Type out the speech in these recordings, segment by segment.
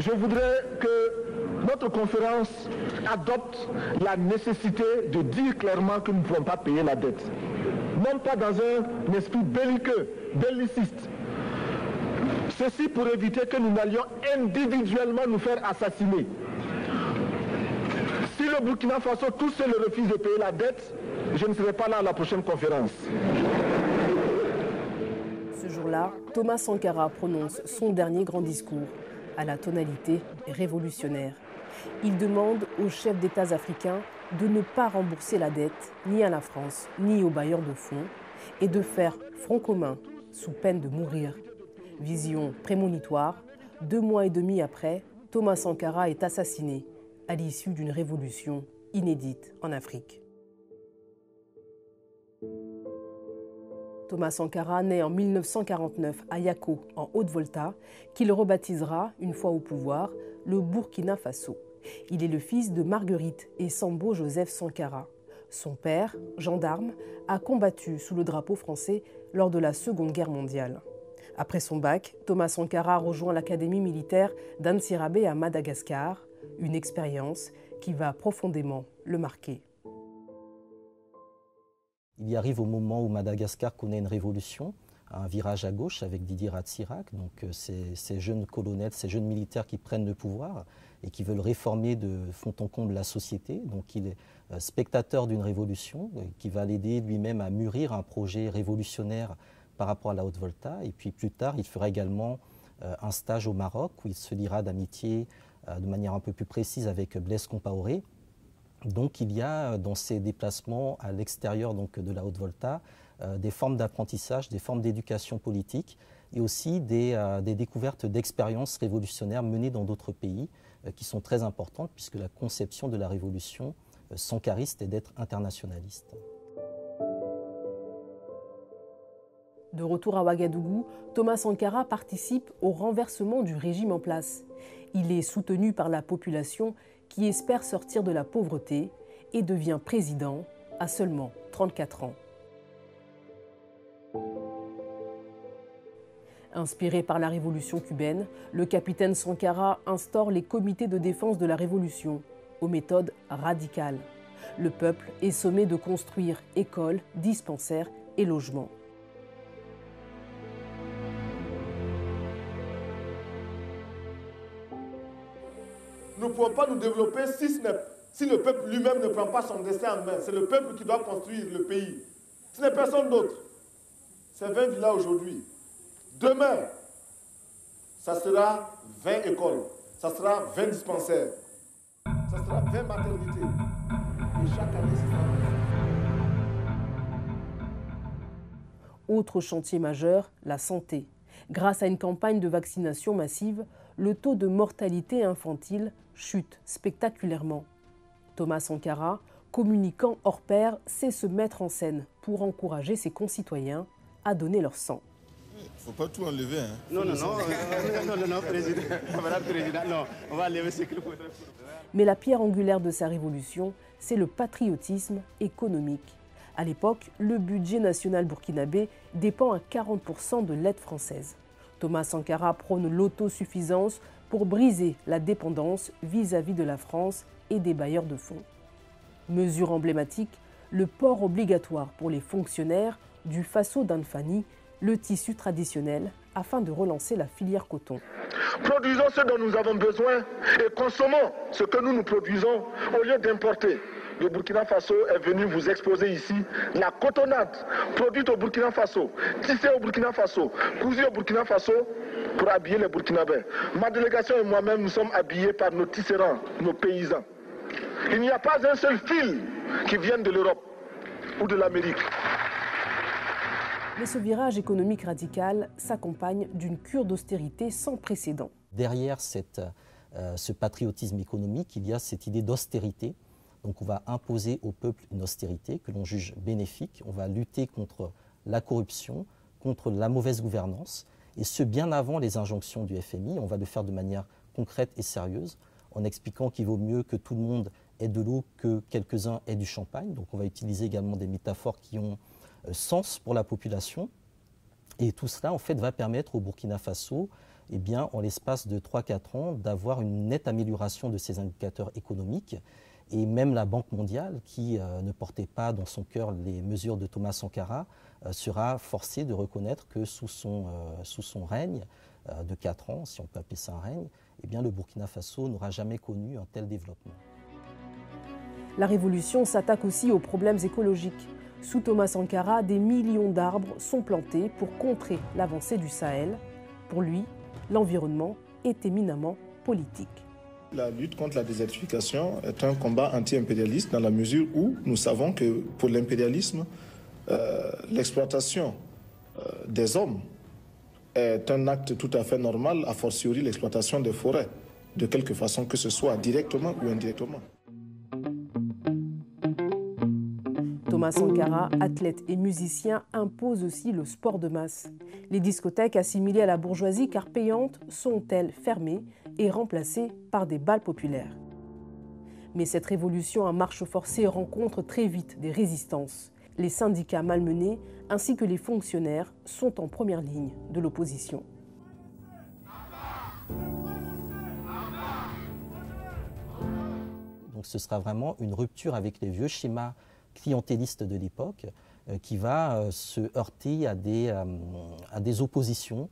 Je voudrais que notre conférence adopte la nécessité de dire clairement que nous ne pouvons pas payer la dette. Non pas dans un esprit belliqueux, belliciste. Ceci pour éviter que nous n'allions individuellement nous faire assassiner. Si le Burkina Faso tout seul refuse de payer la dette, je ne serai pas là à la prochaine conférence. Ce jour-là, Thomas Sankara prononce son dernier grand discours, à la tonalité révolutionnaire. Il demande aux chefs d'États africains de ne pas rembourser la dette ni à la France ni aux bailleurs de fonds et de faire front commun sous peine de mourir. Vision prémonitoire, 2 mois et demi après, Thomas Sankara est assassiné à l'issue d'une révolution inédite en Afrique. Thomas Sankara naît en 1949 à Yako, en Haute-Volta, qu'il rebaptisera, une fois au pouvoir, le Burkina Faso. Il est le fils de Marguerite et Sambo Joseph Sankara. Son père, gendarme, a combattu sous le drapeau français lors de la Seconde Guerre mondiale. Après son bac, Thomas Sankara rejoint l'académie militaire d'Ansirabe à Madagascar, une expérience qui va profondément le marquer. Il y arrive au moment où Madagascar connaît une révolution, un virage à gauche avec Didier Ratsirac, donc ces jeunes colonels, ces jeunes militaires qui prennent le pouvoir et qui veulent réformer de fond en comble la société. Donc il est spectateur d'une révolution qui va l'aider lui-même à mûrir un projet révolutionnaire par rapport à la Haute-Volta. Et puis plus tard, il fera également un stage au Maroc où il se liera d'amitié de manière un peu plus précise avec Blaise Compaoré. Donc il y a dans ces déplacements à l'extérieur de la Haute-Volta des formes d'apprentissage, des formes d'éducation politique et aussi des découvertes d'expériences révolutionnaires menées dans d'autres pays qui sont très importantes puisque la conception de la révolution sankariste est d'être internationaliste. De retour à Ouagadougou, Thomas Sankara participe au renversement du régime en place. Il est soutenu par la population qui espère sortir de la pauvreté et devient président à seulement 34 ans. Inspiré par la révolution cubaine, le capitaine Sankara instaure les comités de défense de la révolution, aux méthodes radicales. Le peuple est sommé de construire écoles, dispensaires et logements. Nous ne pouvons pas nous développer si le peuple lui-même ne prend pas son destin en main. C'est le peuple qui doit construire le pays. Ce n'est personne d'autre. C'est 20 villas aujourd'hui. Demain, ça sera 20 écoles. Ça sera 20 dispensaires. Ça sera 20 maternités. Et chaque année, c'est ça. Autre chantier majeur, la santé. Grâce à une campagne de vaccination massive, le taux de mortalité infantile chute spectaculairement. Thomas Sankara, communicant hors pair, sait se mettre en scène pour encourager ses concitoyens à donner leur sang. Il ne faut pas tout enlever. Hein. Non, président. Non, on va enlever ce qu'il faut. Mais la pierre angulaire de sa révolution, c'est le patriotisme économique. À l'époque, le budget national burkinabé dépend à 40% de l'aide française. Thomas Sankara prône l'autosuffisance pour briser la dépendance vis-à-vis de la France et des bailleurs de fonds. Mesure emblématique, le port obligatoire pour les fonctionnaires du Faso d'Anfani, le tissu traditionnel, afin de relancer la filière coton. Produisons ce dont nous avons besoin et consommons ce que nous produisons au lieu d'importer. Le Burkina Faso est venu vous exposer ici la cotonnade produite au Burkina Faso, tissée au Burkina Faso, cousue au Burkina Faso pour habiller les Burkinabés. Ma délégation et moi-même, nous sommes habillés par nos tisserands, nos paysans. Il n'y a pas un seul fil qui vienne de l'Europe ou de l'Amérique. Mais ce virage économique radical s'accompagne d'une cure d'austérité sans précédent. Derrière ce patriotisme économique, il y a cette idée d'austérité. Donc on va imposer au peuple une austérité que l'on juge bénéfique. On va lutter contre la corruption, contre la mauvaise gouvernance, et ce bien avant les injonctions du FMI. On va le faire de manière concrète et sérieuse, en expliquant qu'il vaut mieux que tout le monde ait de l'eau que quelques-uns aient du champagne. Donc on va utiliser également des métaphores qui ont sens pour la population. Et tout cela, en fait, va permettre au Burkina Faso eh bien, en l'espace de 3-4 ans, d'avoir une nette amélioration de ces indicateurs économiques. Et même la Banque mondiale, qui ne portait pas dans son cœur les mesures de Thomas Sankara, sera forcée de reconnaître que sous son règne de 4 ans, si on peut appeler ça un règne, eh bien, le Burkina Faso n'aura jamais connu un tel développement. La révolution s'attaque aussi aux problèmes écologiques. Sous Thomas Sankara, des millions d'arbres sont plantés pour contrer l'avancée du Sahel. Pour lui, l'environnement est éminemment politique. La lutte contre la désertification est un combat anti-impérialiste dans la mesure où nous savons que pour l'impérialisme, l'exploitation des hommes est un acte tout à fait normal, a fortiori l'exploitation des forêts, de quelque façon que ce soit directement ou indirectement. Thomas Sankara, athlète et musicien, impose aussi le sport de masse. Les discothèques assimilées à la bourgeoisie car payantes sont-elles fermées et remplacées par des bals populaires. Mais cette révolution à marche forcée rencontre très vite des résistances. Les syndicats malmenés ainsi que les fonctionnaires sont en première ligne de l'opposition. Donc ce sera vraiment une rupture avec les vieux schémas clientélistes de l'époque qui va se heurter à des oppositions,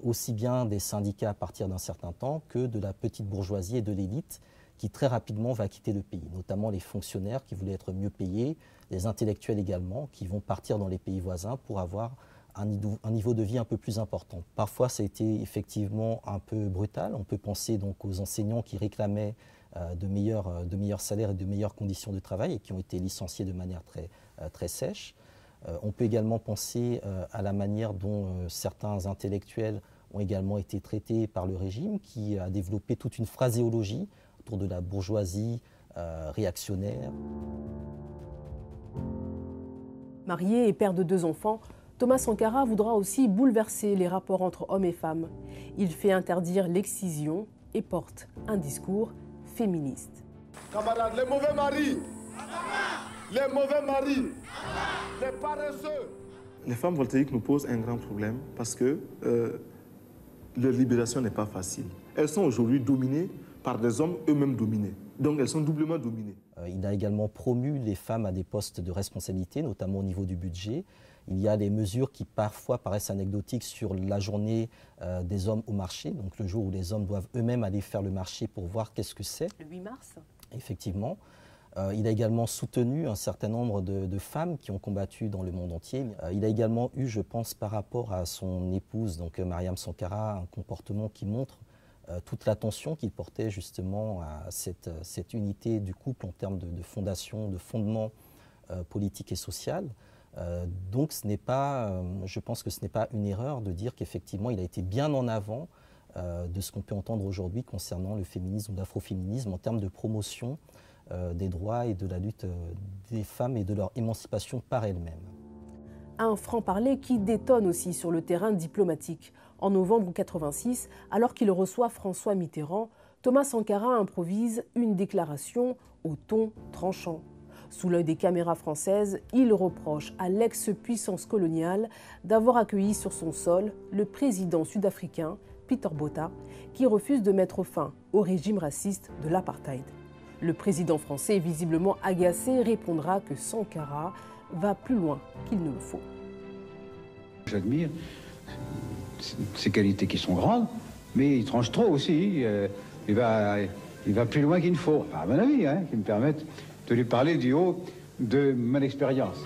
aussi bien des syndicats à partir d'un certain temps que de la petite bourgeoisie et de l'élite qui très rapidement va quitter le pays, notamment les fonctionnaires qui voulaient être mieux payés, les intellectuels également qui vont partir dans les pays voisins pour avoir un niveau de vie un peu plus important. Parfois ça a été effectivement un peu brutal, on peut penser donc aux enseignants qui réclamaient de meilleurs salaires et de meilleures conditions de travail et qui ont été licenciés de manière très sèche. On peut également penser à la manière dont certains intellectuels ont également été traités par le régime qui a développé toute une phraséologie autour de la bourgeoisie réactionnaire. Marié et père de 2 enfants, Thomas Sankara voudra aussi bouleverser les rapports entre hommes et femmes. Il fait interdire l'excision et porte un discours féministe. Camarades, les mauvais maris, les paresseux. Les femmes voltaïques nous posent un grand problème parce que leur libération n'est pas facile. Elles sont aujourd'hui dominées par des hommes eux-mêmes dominés. Donc elles sont doublement dominées. Il a également promu les femmes à des postes de responsabilité, notamment au niveau du budget. Il y a des mesures qui parfois paraissent anecdotiques sur la journée des hommes au marché, donc le jour où les hommes doivent eux-mêmes aller faire le marché pour voir qu'est-ce que c'est. Le 8 mars. Effectivement. Il a également soutenu un certain nombre de femmes qui ont combattu dans le monde entier. Il a également eu, je pense, par rapport à son épouse, donc Mariam Sankara, un comportement qui montre toute l'attention qu'il portait justement à cette unité du couple en termes de fondation, de fondement politique et social. Donc je pense que ce n'est pas une erreur de dire qu'effectivement il a été bien en avant de ce qu'on peut entendre aujourd'hui concernant le féminisme ou l'afroféminisme en termes de promotion des droits et de la lutte des femmes et de leur émancipation par elles-mêmes. Un franc-parler qui détonne aussi sur le terrain diplomatique. En novembre 1986, alors qu'il reçoit François Mitterrand, Thomas Sankara improvise une déclaration au ton tranchant. Sous l'œil des caméras françaises, il reproche à l'ex-puissance coloniale d'avoir accueilli sur son sol le président sud-africain Peter Botha, qui refuse de mettre fin au régime raciste de l'apartheid. Le président français, visiblement agacé, répondra que Sankara va plus loin qu'il ne le faut. J'admire ses qualités qui sont grandes, mais il tranche trop aussi. Il va plus loin qu'il ne faut, à mon avis, qui me permettent de lui parler du haut de mon expérience.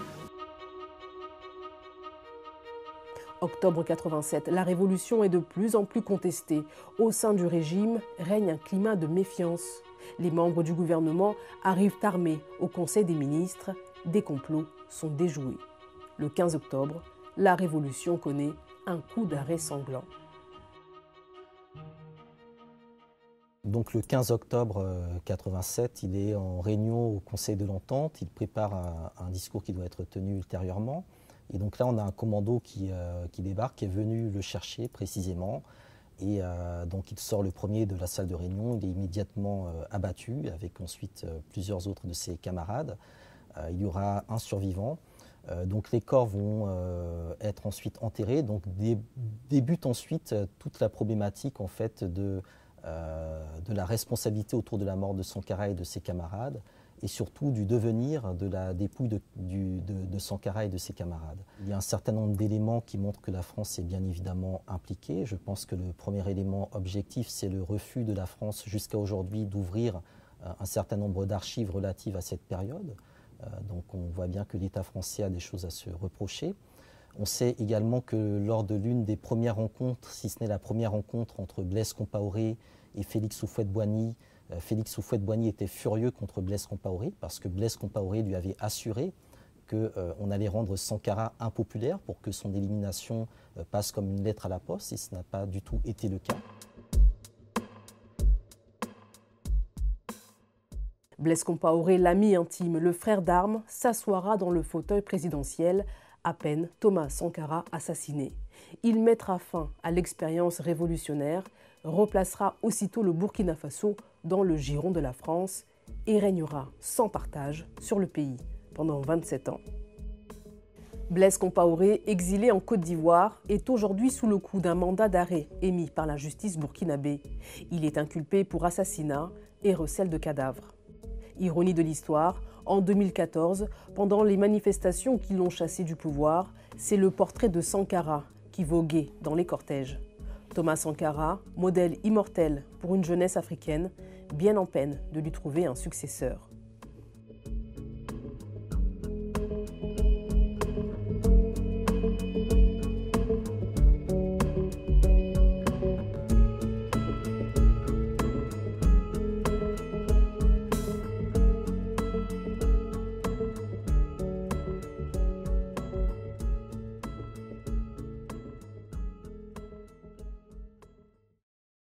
Octobre 1987, la révolution est de plus en plus contestée. Au sein du régime règne un climat de méfiance. Les membres du gouvernement arrivent armés au Conseil des ministres. Des complots sont déjoués. Le 15 octobre, la révolution connaît un coup d'arrêt sanglant. Donc le 15 octobre 1987, il est en réunion au Conseil de l'Entente, il prépare un discours qui doit être tenu ultérieurement. Et donc là, on a un commando qui débarque, qui est venu le chercher précisément. Et donc il sort le premier de la salle de réunion, il est immédiatement abattu, avec ensuite plusieurs autres de ses camarades. Il y aura un survivant. Donc les corps vont être ensuite enterrés. Donc débute ensuite toute la problématique en fait de la responsabilité autour de la mort de Sankara et de ses camarades, et surtout du devenir de la dépouille de Sankara et de ses camarades. Il y a un certain nombre d'éléments qui montrent que la France est bien évidemment impliquée. Je pense que le premier élément objectif, c'est le refus de la France jusqu'à aujourd'hui d'ouvrir un certain nombre d'archives relatives à cette période. Donc on voit bien que l'État français a des choses à se reprocher. On sait également que lors de l'une des premières rencontres, si ce n'est la première rencontre entre Blaise Compaoré et Félix Houphouët-Boigny, Félix Houphouët-Boigny était furieux contre Blaise Compaoré parce que Blaise Compaoré lui avait assuré qu'on allait rendre Sankara impopulaire pour que son élimination passe comme une lettre à la poste, et ce n'a pas du tout été le cas. Blaise Compaoré, l'ami intime, le frère d'armes, s'assoira dans le fauteuil présidentiel à peine Thomas Sankara assassiné. Il mettra fin à l'expérience révolutionnaire, replacera aussitôt le Burkina Faso dans le giron de la France et régnera sans partage sur le pays pendant 27 ans. Blaise Compaoré, exilé en Côte d'Ivoire, est aujourd'hui sous le coup d'un mandat d'arrêt émis par la justice burkinabé. Il est inculpé pour assassinat et recel de cadavres. Ironie de l'histoire, en 2014, pendant les manifestations qui l'ont chassé du pouvoir, c'est le portrait de Sankara qui voguait dans les cortèges. Thomas Sankara, modèle immortel pour une jeunesse africaine, bien en peine de lui trouver un successeur.